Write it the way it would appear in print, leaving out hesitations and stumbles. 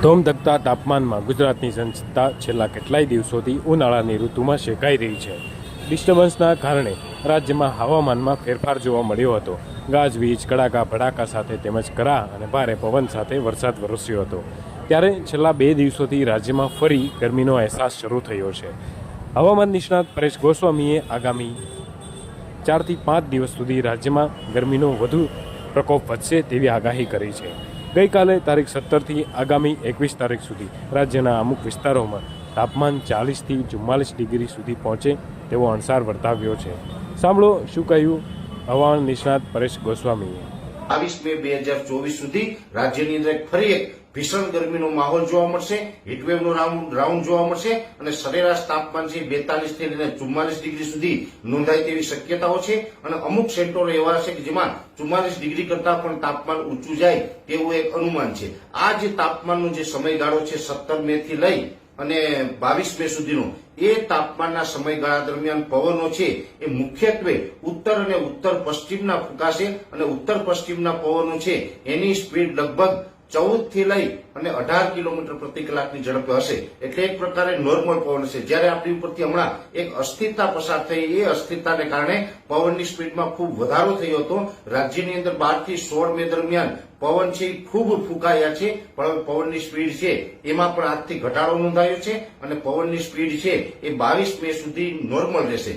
ધોમધકતા તાપમાનમાં ગુજરાતની જનતા છેલ્લા કેટલાય દિવસોથી ઉનાળાની ઋતુમાં શેકાઈ રહી છે. ડિસ્ટર્બન્સના કારણે રાજ્યમાં હવામાનમાં ફેરફાર જોવા મળ્યો હતો. ગાજવીજ, કડાકા ભડાકા સાથે તેમજ કરા અને ભારે પવન સાથે વરસાદ વરસ્યો હતો. ત્યારે છેલ્લા 2 દિવસોથી રાજ્યમાં ફરી ગરમીનો અહેસાસ શરૂ થયો છે. હવામાન નિષ્ણાત પરેશ ગોસ્વામીએ આગામી 4 થી 5 દિવસ સુધી રાજ્યમાં ગરમીનો વધુ પ્રકોપ વધશે તેવી આગાહી કરી છે. ગઈકાલે તારીખ 17 થી આગામી 21 તારીખ સુધી રાજ્યના અમુક વિસ્તારોમાં તાપમાન 40 થી 44 ડિગ્રી સુધી પહોંચે તેવો અણસાર વર્તાવ્યો છે. સાંભળો શું કહ્યું હવામાન નિષ્ણાત પરેશ ગોસ્વામીએ. 22 મે 2024 સુધી રાજ્યની અંદર ફરી એક ભીષણ ગરમીનો માહોલ જોવા મળશે. હીટવેવનો રાઉન્ડ જોવા મળશે અને સરેરાશ તાપમાન છે 42 થી લઈને 44 ડિગ્રી સુધી નોંધાય તેવી શક્યતાઓ છે. અને અમુક સેન્ટરો એવા છે કે જેમાં 44 ડિગ્રી કરતા પણ તાપમાન ઊંચું જાય તેવું એક અનુમાન છે. આ જે તાપમાનનો જે સમયગાળો છે 17 મે થી લઈ અને 22 મે સુધીનો, એ તાપમાનના સમયગાળા દરમિયાન પવનો છે એ મુખ્યત્વે ઉત્તર અને ઉત્તર પશ્ચિમના ફૂંકાશે અને ઉત્તર પશ્ચિમના પવનો છે એની સ્પીડ લગભગ 14 થી લઈ અને 18 કિલોમીટર પ્રતિ કલાકની ઝડપે હશે. એટલે એક પ્રકારે નોર્મલ પવન હશે. જ્યારે આપણી ઉપરથી હમણાં એક અસ્થિરતા પસાર થઈ, એ અસ્થિરતાને કારણે પવનની સ્પીડમાં ખૂબ વધારો થયો હતો. રાજ્યની અંદર 12 થી 16 મે દરમિયાન પવન છે ખૂબ ફૂંકાયા છે, પણ પવનની સ્પીડ છે એમાં પણ આજથી ઘટાડો નોંધાયો છે અને પવનની સ્પીડ છે એ 22 મે સુધી નોર્મલ રહેશે.